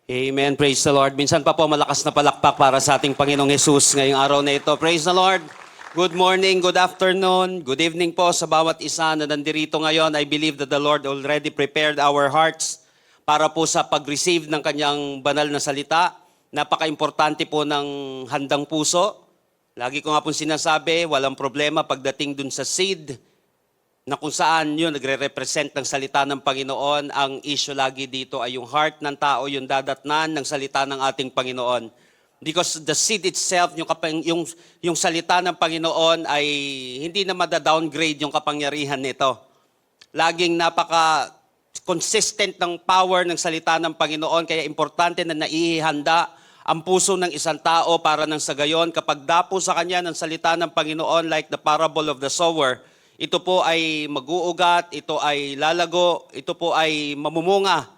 Amen. Praise the Lord. Minsan pa po malakas na palakpak para sa ating Panginoong Jesus ngayong araw na ito. Praise the Lord. Good morning, good afternoon, good evening po sa bawat isa na nandirito ngayon. I believe that the Lord already prepared our hearts para po sa pag-receive ng kanyang banal na salita. Napaka-importante po ng handang puso. Lagi ko nga po sinasabi, walang problema pagdating dun sa seed na kung saan yun nagre-represent ng salita ng Panginoon. Ang issue lagi dito ay yung heart ng tao, yung dadatnan ng salita ng ating Panginoon. Because the seed itself, yung salita ng Panginoon ay hindi na mada-downgrade yung kapangyarihan nito. Laging napaka-consistent ng power ng salita ng Panginoon, kaya importante na naihihanda ang puso ng isang tao para nang sa gayon, kapag dapo sa kanya ng salita ng Panginoon like the parable of the sower, ito po ay mag-uugat, ito ay lalago, ito po ay mamumunga.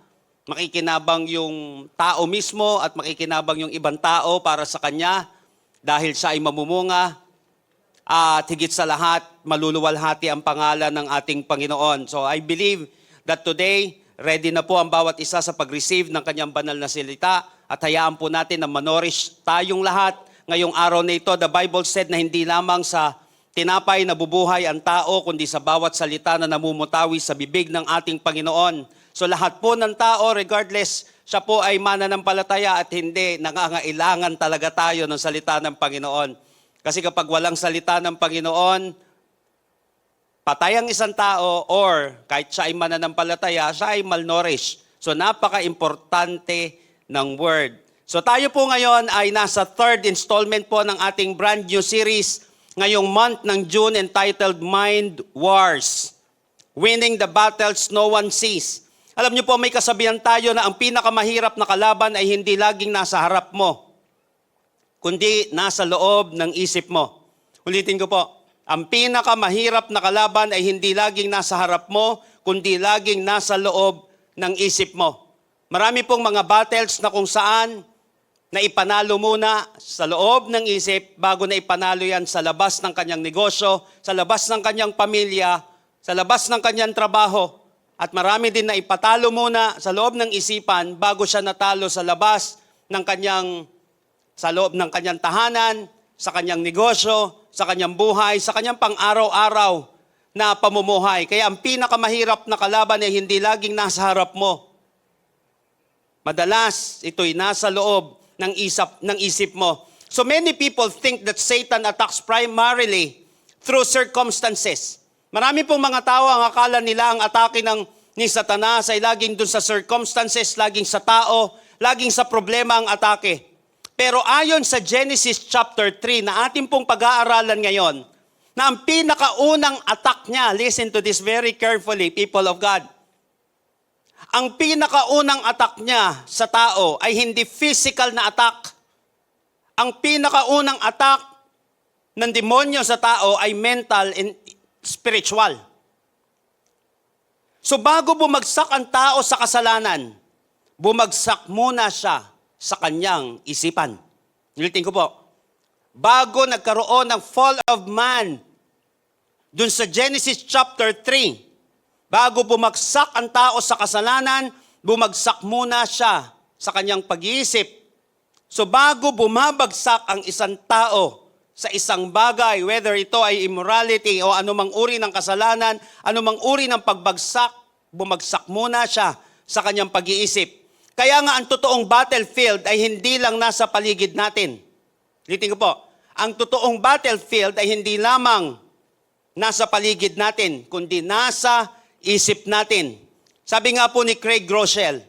Makikinabang yung tao mismo at makikinabang yung ibang tao para sa kanya dahil siya ay mamumunga. At higit sa lahat, maluluwalhati ang pangalan ng ating Panginoon. So I believe that today, ready na po ang bawat isa sa pag-receive ng kanyang banal na salita at hayaan po natin na manorish tayong lahat. Ngayong araw na ito, the Bible said na hindi lamang sa tinapay na bubuhay ang tao, kundi sa bawat salita na namumutawi sa bibig ng ating Panginoon. So lahat po ng tao, regardless, siya po ay mananampalataya at hindi, nangangailangan talaga tayo ng salita ng Panginoon. Kasi kapag walang salita ng Panginoon, patay ang isang tao or kahit siya ay mananampalataya, siya ay malnourished. So napaka-importante ng word. So tayo po ngayon ay nasa third installment po ng ating brand new series ngayong month ng June entitled Mind Wars. Winning the battles no one sees. Alam niyo po, may kasabihan tayo na ang pinakamahirap na kalaban ay hindi laging nasa harap mo, kundi nasa loob ng isip mo. Ulitin ko po, ang pinakamahirap na kalaban ay hindi laging nasa harap mo, kundi laging nasa loob ng isip mo. Marami pong mga battles na kung saan na ipanalo muna sa loob ng isip bago na ipanalo yan sa labas ng kanyang negosyo, sa labas ng kanyang pamilya, sa labas ng kanyang trabaho. At marami din na ipatalo muna sa loob ng isipan bago siya natalo sa labas ng sa loob ng kanyang tahanan, sa kanyang negosyo, sa kanyang buhay, sa kanyang pang-araw-araw na pamumuhay. Kaya ang pinakamahirap na kalaban ay hindi laging nasa harap mo. Madalas, ito'y nasa loob ng isip mo. So many people think that Satan attacks primarily through circumstances. Marami pong mga tao ang akala nila ang atake ni Satanas ay laging dun sa circumstances, laging sa tao, laging sa problema ang atake. Pero ayon sa Genesis chapter 3 na ating pong pag-aaralan ngayon, na ang pinakaunang attack niya, listen to this very carefully, people of God, ang pinakaunang attack niya sa tao ay hindi physical na attack. Ang pinakaunang attack ng demonyo sa tao ay mental and spiritual. So bago bumagsak ang tao sa kasalanan, bumagsak muna siya sa kanyang isipan. Ulitin ko po. Bago nagkaroon ng fall of man, dun sa Genesis chapter 3, bago bumagsak ang tao sa kasalanan, bumagsak muna siya sa kanyang pag-iisip. So bago bumabagsak ang isang tao sa isang bagay, whether ito ay immorality o anumang uri ng kasalanan, anumang uri ng pagbagsak, bumagsak muna siya sa kanyang pag-iisip. Kaya nga ang totoong battlefield ay hindi lang nasa paligid natin. Ulitin ko po, ang totoong battlefield ay hindi lamang nasa paligid natin, kundi nasa isip natin. Sabi nga po ni Craig Groeschel,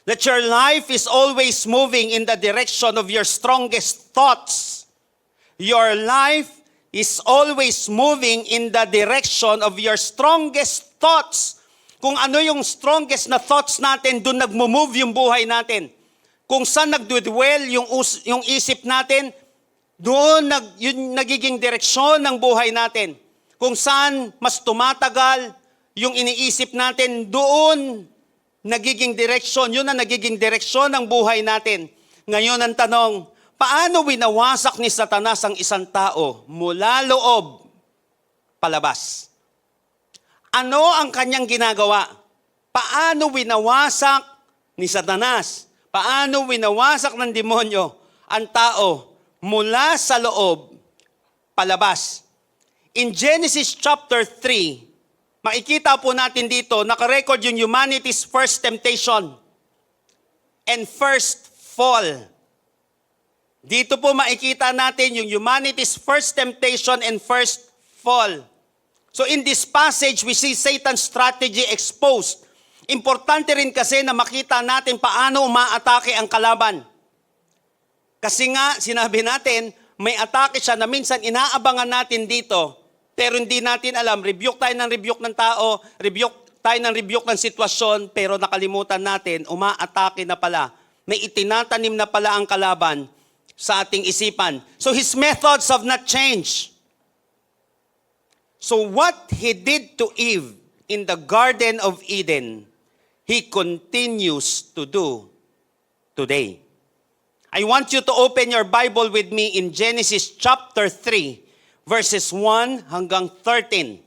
that your life is always moving in the direction of your strongest thoughts. Your life is always moving in the direction of your strongest thoughts. Kung ano yung strongest na thoughts natin, doon nagmo-move yung buhay natin. Kung saan nagdudwell yung isip natin, doon yung nagiging direksyon ng buhay natin. Kung saan mas tumatagal yung iniisip natin, doon nagiging direksyon. Yun ang nagiging direksyon ng buhay natin. Ngayon ang tanong, paano winawasak ni Satanas ang isang tao mula loob palabas? Ano ang kanyang ginagawa? Paano winawasak ni Satanas. Paano winawasak ng demonyo ang tao mula sa loob palabas. In Genesis chapter 3, makikita po natin dito, nakarecord yung humanity's first temptation and first fall. Dito po makikita natin yung humanity's first temptation and first fall. So in this passage, we see Satan's strategy exposed. Importante rin kasi na makita natin paano umaatake ang kalaban. Kasi nga, sinabi natin, may atake siya na minsan inaabangan natin dito, pero hindi natin alam, rebuke tayo ng tao, rebuke tayo ng sitwasyon, pero nakalimutan natin, umaatake na pala. May itinatanim na pala ang kalaban sa ating isipan. So his methods have not changed. So what he did to Eve in the Garden of Eden, he continues to do today. I want you to open your Bible with me in Genesis chapter 3, verses 1 hanggang 13.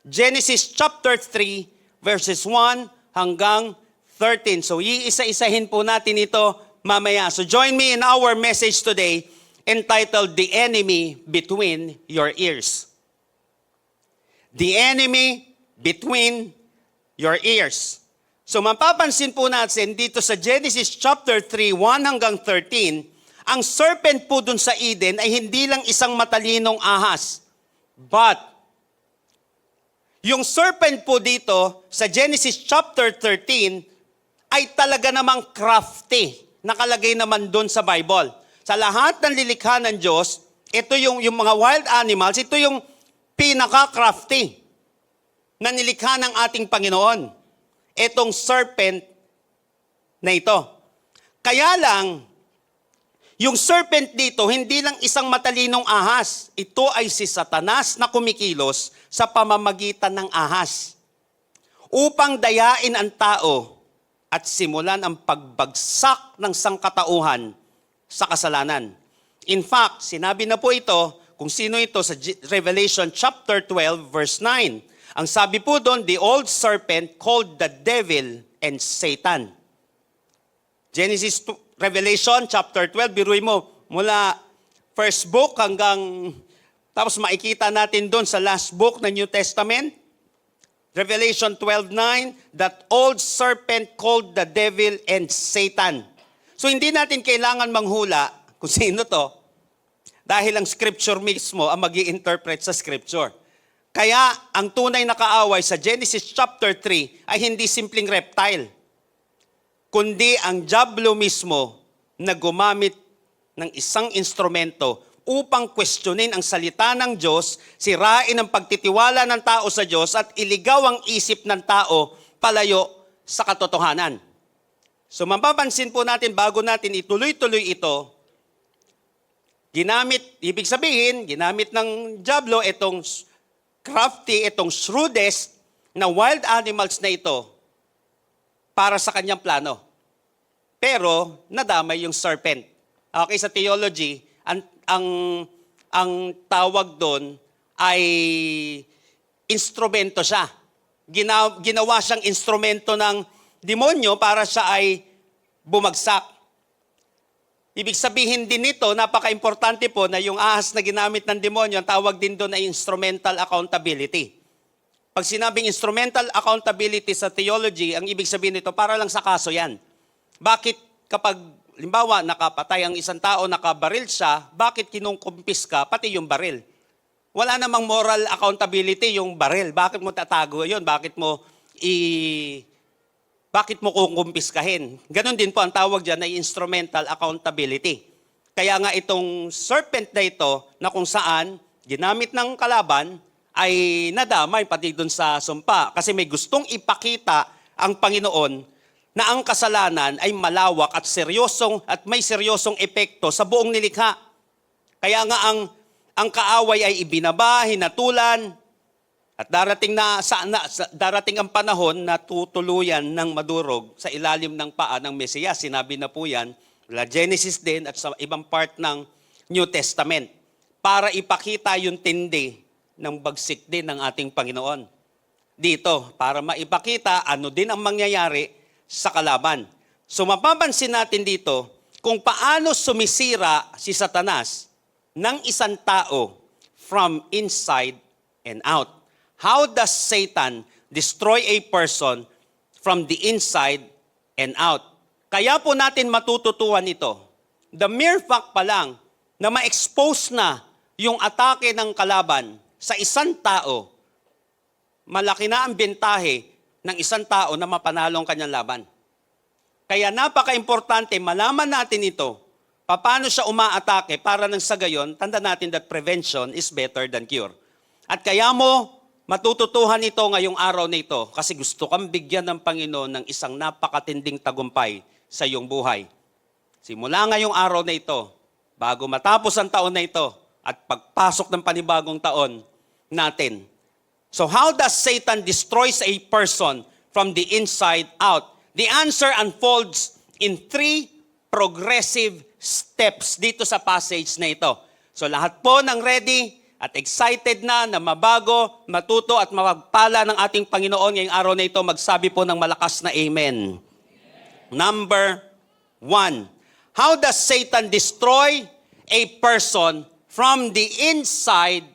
Genesis chapter 3, verses 1 hanggang 13. So iisa-isahin po natin ito mamaya. So join me in our message today entitled, The Enemy Between Your Ears. The enemy between your ears. So mapapansin po natin dito sa Genesis chapter 3, 1 hanggang 13, ang serpent po dun sa Eden ay hindi lang isang matalinong ahas. But, yung serpent po dito sa Genesis chapter 13 ay talaga namang crafty. Nakalagay naman dun sa Bible. Sa lahat ng lilikha ng Diyos, ito yung mga wild animals, ito yung pinaka-crafty na nilikha ng ating Panginoon. Etong serpent na ito. Kaya lang, yung serpent dito, hindi lang isang matalinong ahas. Ito ay si Satanas na kumikilos sa pamamagitan ng ahas. Upang dayain ang tao at simulan ang pagbagsak ng sangkatauhan sa kasalanan. In fact, sinabi na po ito, kung sino ito sa Revelation chapter 12, verse 9. Ang sabi po doon, the old serpent called the devil and Satan. Revelation chapter 12, biruin mo, mula first book hanggang, tapos makikita natin doon sa last book ng New Testament. Revelation 12:9, that old serpent called the devil and Satan. So hindi natin kailangan manghula kung sino to, dahil ang scripture mismo ang mag-i-interpret sa scripture. Kaya ang tunay na kaaway sa Genesis chapter 3 ay hindi simpleng reptile, kundi ang diablo mismo na gumamit ng isang instrumento upang questionin ang salita ng Diyos, sirain ang pagtitiwala ng tao sa Diyos at iligaw ang isip ng tao palayo sa katotohanan. So mapapansin po natin bago natin ituloy-tuloy ito, ibig sabihin, ginamit ng diablo itong crafty, itong shrewdest na wild animals na ito para sa kanyang plano. Pero nadamay yung serpent. Okay, sa theology, ang tawag doon ay instrumento siya. Ginawa siyang instrumento ng demonyo para siya ay bumagsak. Ibig sabihin din nito, napaka-importante po na yung ahas na ginamit ng demonyo, ang tawag din doon ay instrumental accountability. Pag sinabing instrumental accountability sa theology, ang ibig sabihin nito, para lang sa kaso yan. Bakit kapag, limbawa, nakapatay ang isang tao, nakabaril siya, bakit kinukumpis ka, pati yung baril? Wala namang moral accountability yung baril. Bakit mo tatago yun? Bakit mo kukumpiskahin? Ganon din po ang tawag dyan ay instrumental accountability. Kaya nga itong serpent na ito, na kung saan ginamit ng kalaban, ay nadamay pati dun sa sumpa. Kasi may gustong ipakita ang Panginoon na ang kasalanan ay malawak at may seryosong epekto sa buong nilikha. Kaya nga ang kaaway ay ibinaba, hinatulan, at darating ang panahon na tutuluyan ng madurog sa ilalim ng paa ng Mesiyas. Sinabi na po yan, Genesis din at sa ibang part ng New Testament, para ipakita yung tindi ng bagsik din ng ating Panginoon. Dito, para maipakita ano din ang mangyayari sa kalaban. So mapapansin natin dito kung paano sumisira si Satanas ng isang tao from inside and out. How does Satan destroy a person from the inside and out? Kaya po natin matututuan ito. The mere fact pa lang na ma-expose na yung atake ng kalaban sa isang tao, malaki na ang bentahe ng isang tao na mapanalo ang kanyang laban. Kaya napaka-importante malaman natin ito, paano siya umaatake para nang sa gayon, tanda natin that prevention is better than cure. At kaya mo matututuhan ito ngayong araw na ito kasi gusto kang bigyan ng Panginoon ng isang napakatinding tagumpay sa iyong buhay. Simula ngayong araw na ito, bago matapos ang taon na ito at pagpasok ng panibagong taon natin. So how does Satan destroys a person from the inside out? The answer unfolds in 3 progressive steps dito sa passage na ito. So lahat po ng ready at excited na mabago, matuto at mapagpala ng ating Panginoon ngayong araw na ito, magsabi po ng malakas na amen. Number 1. How does Satan destroy a person from the inside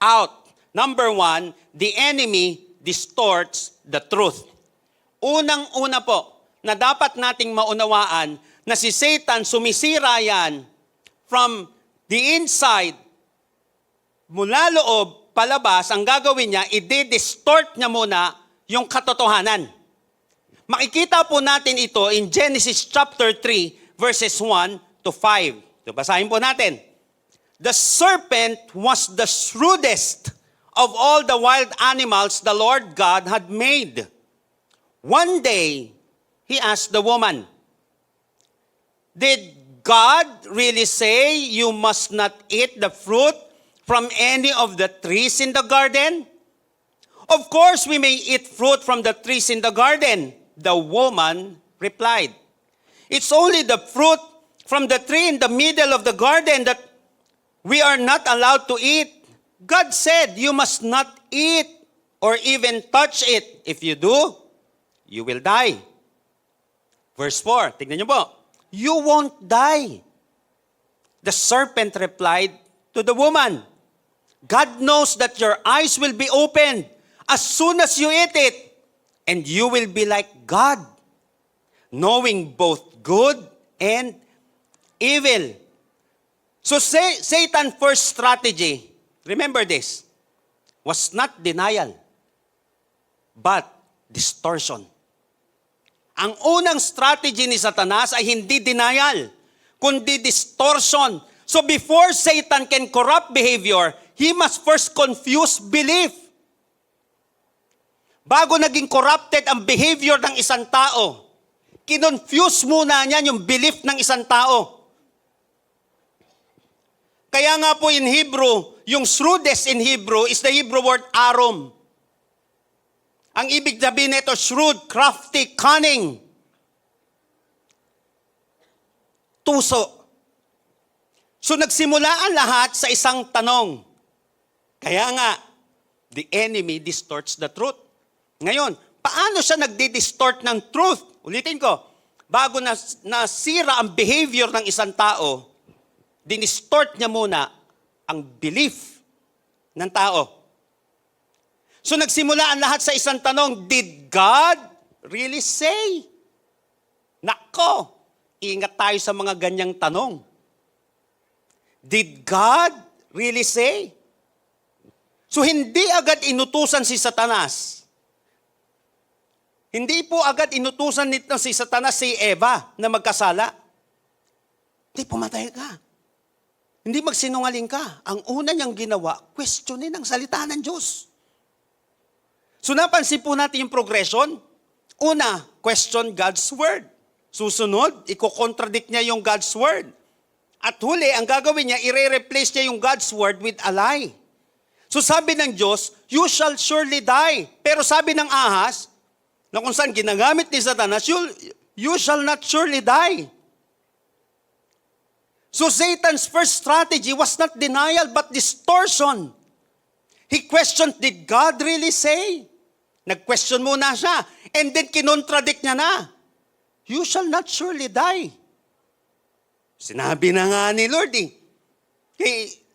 out? Number 1, the enemy distorts the truth. Unang-una po, na dapat nating maunawaan na si Satan sumisira yan from the inside, mula loob, palabas, ang gagawin niya, i-distort niya muna yung katotohanan. Makikita po natin ito in Genesis chapter 3, verses 1 to 5. So, basahin po natin. The serpent was the shrewdest of all the wild animals the Lord God had made. One day, he asked the woman, "Did God really say you must not eat the fruit from any of the trees in the garden?" "Of course we may eat fruit from the trees in the garden," the woman replied. "It's only the fruit from the tree in the middle of the garden that we are not allowed to eat. God said you must not eat or even touch it. If you do, you will die." Verse 4, tignan niyo po. "You won't die." The serpent replied to the woman, "God knows that your eyes will be opened as soon as you eat it, and you will be like God, knowing both good and evil." So Satan's first strategy, remember this, was not denial, but distortion. Ang unang strategy ni Satanas ay hindi denial, kundi distortion. So before Satan can corrupt behavior, he must first confuse belief. Bago naging corrupted ang behavior ng isang tao, kinonfuse muna niya yung belief ng isang tao. Kaya nga po in Hebrew, yung shrewdest in Hebrew is the Hebrew word arum. Ang ibig sabihin nito, shrewd, crafty, cunning. Tuso. So nagsimula ang lahat sa isang tanong. Kaya nga, the enemy distorts the truth. Ngayon, paano siya nagdi-distort ng truth? Ulitin ko, bago nasira ang behavior ng isang tao, dinistort niya muna ang belief ng tao. So nagsimula ang lahat sa isang tanong, did God really say? Nako, ingat tayo sa mga ganyang tanong. Did God really say? So hindi agad inutusan si Satanas. Hindi po agad inutusan nito si Satanas si Eva na magkasala. Hindi, pumatay ka. Hindi magsinungaling ka. Ang una niyang ginawa, questionin ang salita ng Diyos. So napansin po natin yung progression. Una, question God's word. Susunod, iko-contradict niya yung God's word. At huli, ang gagawin niya, i-replace niya yung God's word with a lie. So sabi ng Diyos, you shall surely die. Pero sabi ng ahas, na kung saan ginagamit ni Satanas, you shall not surely die. So Satan's first strategy was not denial but distortion. He questioned, did God really say? Nag-question muna siya. And then kinontradict niya na. You shall not surely die. Sinabi na nga ni Lord eh.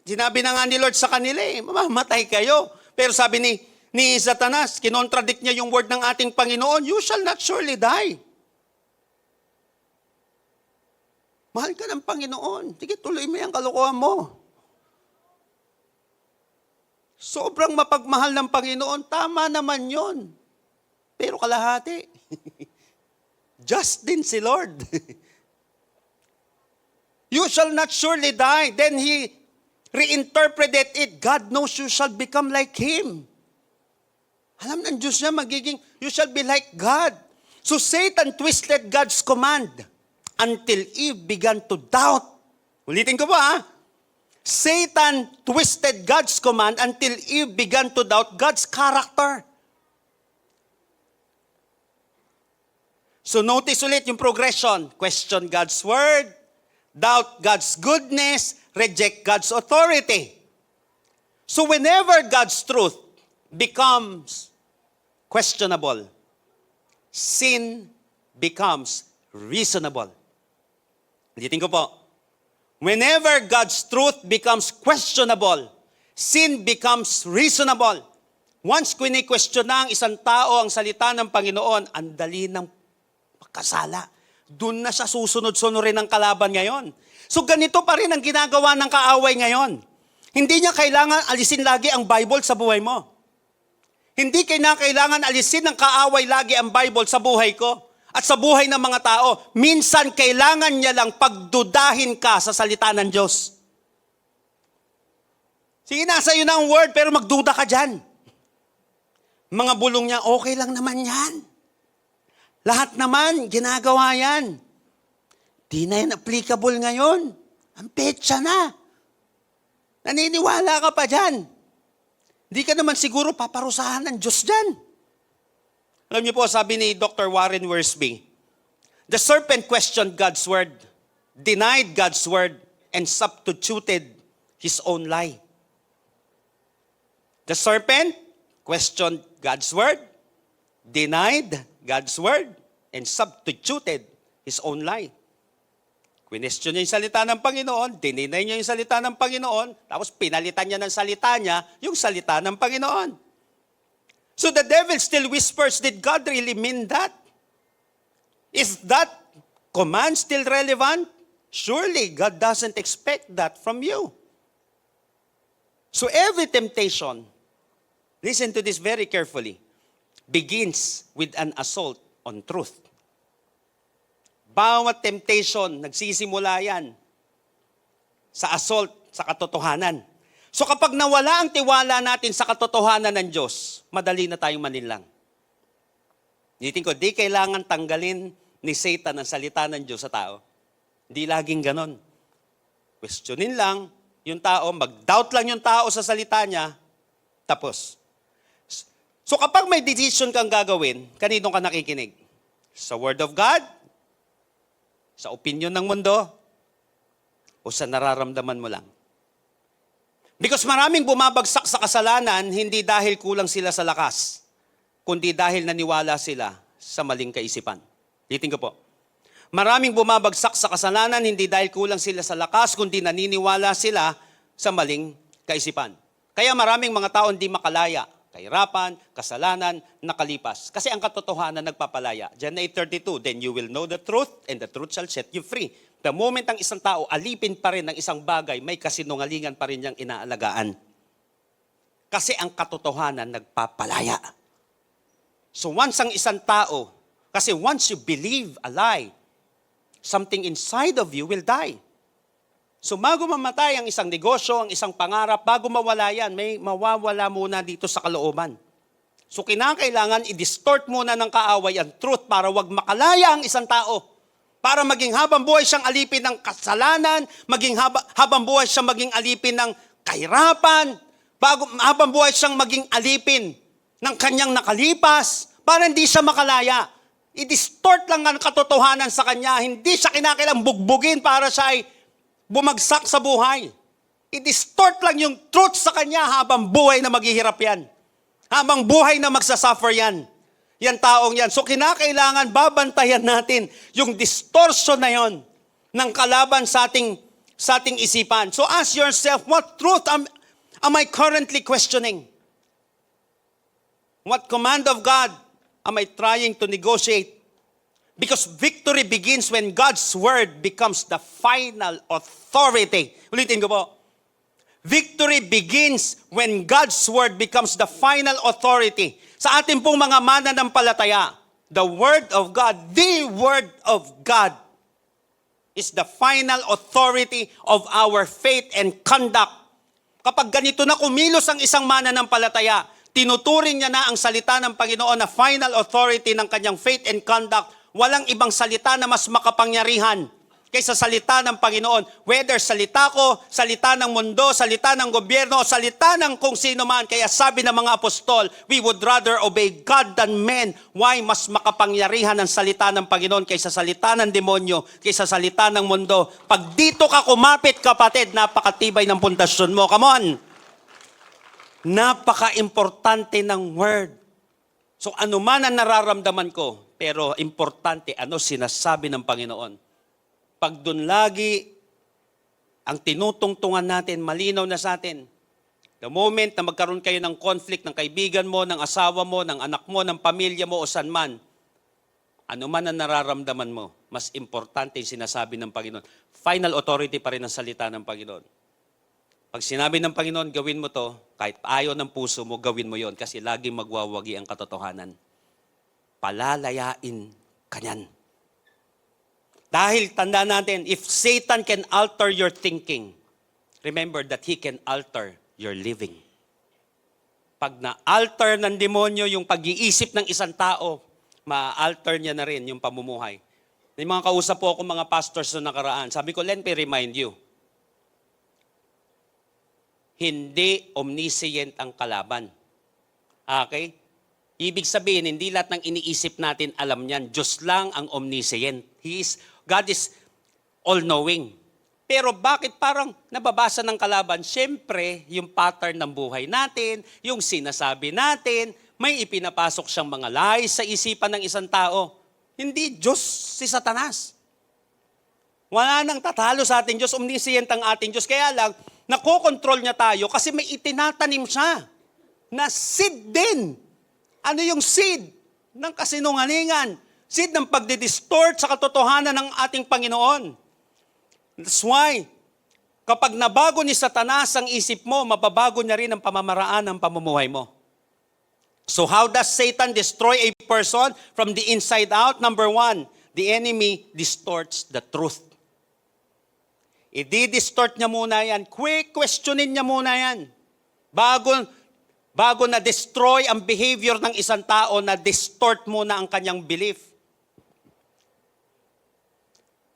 Sinabi na nga ni Lord sa kanila eh, mamamatay kayo. Pero sabi ni Satanas, kinontradict niya yung word ng ating Panginoon, you shall not surely die. Mahal ka ng Panginoon. Sige, tuloy mo yung kalokohan mo. Sobrang mapagmahal ng Panginoon, tama naman yon. Pero kalahati. Just din si Lord. You shall not surely die. Then he reinterpreted it. God knows you shall become like Him. Alam ng Diyos niya, magiging, you shall be like God. So Satan twisted God's command until Eve began to doubt. Ulitin ko pa, Satan twisted God's command until Eve began to doubt God's character. So notice ulit yung progression. Question God's word, doubt God's goodness, reject God's authority. So whenever God's truth becomes questionable, sin becomes reasonable. Ulitin ko po. Whenever God's truth becomes questionable, sin becomes reasonable. Once kini-question na ang isang tao ang salita ng Panginoon, ang dali ng pagkasala. Doon na siya susunod-sunurin ng kalaban ngayon. So ganito pa rin ang ginagawa ng kaaway ngayon. Hindi niya kailangan alisin lagi ang Bible sa buhay mo. Hindi kailangan alisin ng kaaway lagi ang Bible sa buhay ko at sa buhay ng mga tao. Minsan kailangan niya lang pagdudahin ka sa salita ng Diyos. Sige, nasa iyo na ang word, pero magduda ka dyan. Mga bulong niya, okay lang naman yan. Lahat naman, ginagawa yan. Di na yan applicable ngayon. Ang petsa na. Naniniwala ka pa dyan. Di ka naman siguro paparusahan ng Diyos dyan. Alam niyo po, sabi ni Dr. Warren Wiersbe, the serpent questioned God's word, denied God's word, and substituted his own lie. The serpent questioned God's word, denied God's word, and substituted his own lie. Question niya yung salita ng Panginoon, dininay niya yung salita ng Panginoon, tapos pinalitan niya ng salita niya yung salita ng Panginoon. So the devil still whispers, did God really mean that? Is that command still relevant? Surely God doesn't expect that from you. So every temptation, listen to this very carefully, begins with an assault on truth. Bawat temptation, nagsisimula yan sa assault sa katotohanan. So kapag nawala ang tiwala natin sa katotohanan ng Diyos, madali na tayong maninlang. Nitin ko, di kailangan tanggalin ni Satan ang salita ng Diyos sa tao. Di laging ganon. Questionin lang yung tao, mag-doubt lang yung tao sa salita niya, tapos. So kapag may decision kang gagawin, kanino ka nakikinig? Sa Word of God? Sa opinion ng mundo? O sa nararamdaman mo lang? Because maraming bumabagsak sa kasalanan, hindi dahil kulang sila sa lakas, kundi dahil naniwala sila sa maling kaisipan. Litin ko po. Maraming bumabagsak sa kasalanan, hindi dahil kulang sila sa lakas, kundi naniniwala sila sa maling kaisipan. Kaya maraming mga tao hindi makalaya. Kahirapan, kasalanan, nakalipas. Kasi ang katotohanan nagpapalaya. John 8:32, then you will know the truth, and the truth shall set you free. The moment ang isang tao alipin pa rin ng isang bagay, may kasinungalingan pa rin niyang inaalagaan. Kasi ang katotohanan nagpapalaya. So once ang isang tao, kasi once you believe a lie, something inside of you will die. So bago mamatay ang isang negosyo, ang isang pangarap, bago mawala yan, may mawawala muna dito sa kalooban. So kinakailangan i-distort muna ng kaaway ang truth para wag makalaya ang isang tao. Para maging habang buhay siyang alipin ng kasalanan, maging habang buhay siyang maging alipin ng kahirapan, habang buhay siyang maging alipin ng kanyang nakalipas, para hindi siya makalaya. I-distort lang ang katotohanan sa kanya, hindi siya kinakailang bugbugin para siya ay bumagsak sa buhay. I-distort lang yung truth sa kanya habang buhay na maghihirap yan. Habang buhay na magsasuffer yan. yan taong yan. So kinakailangan babantayan natin yung distortion na yon ng kalaban sa ating isipan. So ask yourself, what truth am I currently questioning? What command of God am I trying to negotiate? Because victory begins when God's word becomes the final authority. Ulitin ko po. Victory begins when God's word becomes the final authority. Sa ating pong mga mananampalataya, the word of God is the final authority of our faith and conduct. Kapag ganito na kumilos ang isang mananampalataya, tinuturing niya na ang salita ng Panginoon na final authority ng kanyang faith and conduct. Walang ibang salita na mas makapangyarihan kaysa salita ng Panginoon. Whether salita ko, salita ng mundo, salita ng gobyerno, salita ng kung sino man. Kaya sabi ng mga apostol, we would rather obey God than men. Why? Mas makapangyarihan ang salita ng Panginoon kaysa salita ng demonyo, kaysa salita ng mundo. Pag dito ka kumapit, kapatid, napakatibay ng pundasyon mo. Come on! Napaka-importante ng word. So ano man ang nararamdaman ko, pero importante ano sinasabi ng Panginoon. Pag doon lagi ang tinutungtungan natin, malinaw na sa atin. The moment na magkaroon kayo ng conflict ng kaibigan mo, ng asawa mo, ng anak mo, ng pamilya mo o saan man, ano man ang nararamdaman mo, mas importante yung sinasabi ng Panginoon. Final authority pa rin ang salita ng Panginoon. Pag sinabi ng Panginoon, gawin mo to, kahit ayaw ng puso mo, gawin mo yon kasi laging magwawagi ang katotohanan. Palalayain kanyan. Dahil tanda natin, if Satan can alter your thinking, remember that he can alter your living. Pag na-alter ng demonyo yung pag-iisip ng isang tao, ma-alter niya na rin yung pamumuhay. May mga kausap po ako mga pastors na nakaraan. Sabi ko, let me remind you, hindi omniscient ang kalaban. Okay? Ibig sabihin, hindi lahat ng iniisip natin alam niyan. Diyos lang ang omniscient. God is all-knowing. Pero bakit parang nababasa ng kalaban? Siyempre, yung pattern ng buhay natin, yung sinasabi natin, may ipinapasok siyang mga lies sa isipan ng isang tao. Hindi Diyos si Satanas. Wala nang tatalo sa ating Diyos. Omniscient ang ating Diyos. Kaya lang, nakokontrol niya tayo kasi may itinatanim siya na seed din. Ano yung seed ng kasinungalingan? Seed ng pagdidistort sa katotohanan ng ating Panginoon. That's why, kapag nabago ni Satanas ang isip mo, mababago niya rin ang pamamaraan ng pamumuhay mo. So how does Satan destroy a person from the inside out? Number one, the enemy distorts the truth. I-distort niya muna yan. Questionin niya muna yan. Bago na-destroy ang behavior ng isang tao, na-distort muna ang kanyang belief.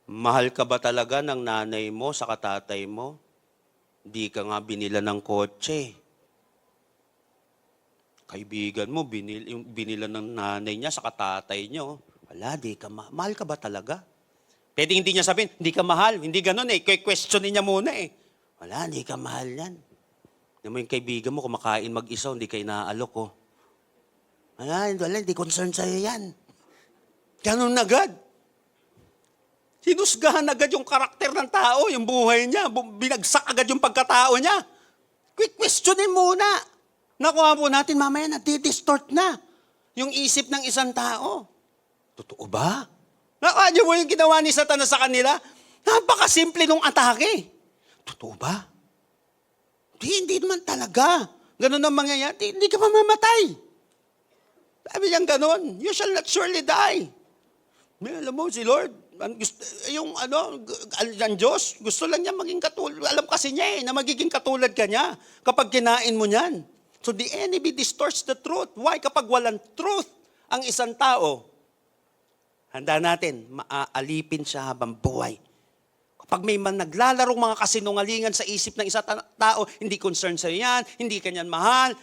Mahal ka ba talaga ng nanay mo sa katatay mo? Di ka nga binila ng kotse. Kaibigan mo, binila ng nanay niya sa katatay niyo. Wala, di ka mahal ka ba talaga? Pwede hindi niya sabihin, hindi ka mahal. Hindi ganun eh. Questionin niya muna eh. Wala, hindi ka mahal yan. Alam mo yung kaibigan mo, kumakain mag-isa, hindi ka inaalok ko. Wala, hindi concern sa'yo yan. Ganun agad. Hinusgahan agad yung karakter ng tao, yung buhay niya. Binagsak agad yung pagkatao niya. Questionin muna. Nakuha po natin, mamaya na-distort na yung isip ng isang tao. Totoo ba? Nakuha niyo mo yung ginawa ni Satanas sa kanila? Napakasimple nung atake. Totoo ba? Hindi naman talaga. Ganun ang mangyayari. Hindi ka mamamatay. Sabi niyang ganun, you shall not surely die. Alam mo, si Lord, ang Diyos, gusto lang niya maging katulad. Alam kasi niya na magiging katulad ka niya kapag kinain mo niyan. So the enemy distorts the truth. Why? Kapag walang truth ang isang tao, handa natin, maaalipin siya habang buhay. Kapag may naglalarong mga kasinungalingan sa isip ng isang tao, hindi concern sa'yo yan, hindi kanyan mahal,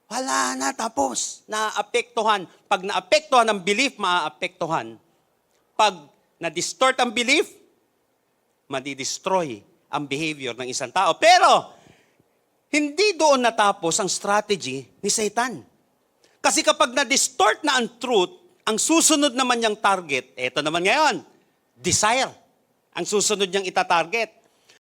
wala na, tapos. Naapektuhan. Pag naapektuhan ang belief, maaapektuhan. Pag na-distort ang belief, madi-destroy ang behavior ng isang tao. Pero, hindi doon natapos ang strategy ni Satan. Kasi kapag na-distort na ang truth, ang susunod naman niyang target, eto naman ngayon, desire. Ang susunod niyang itatarget.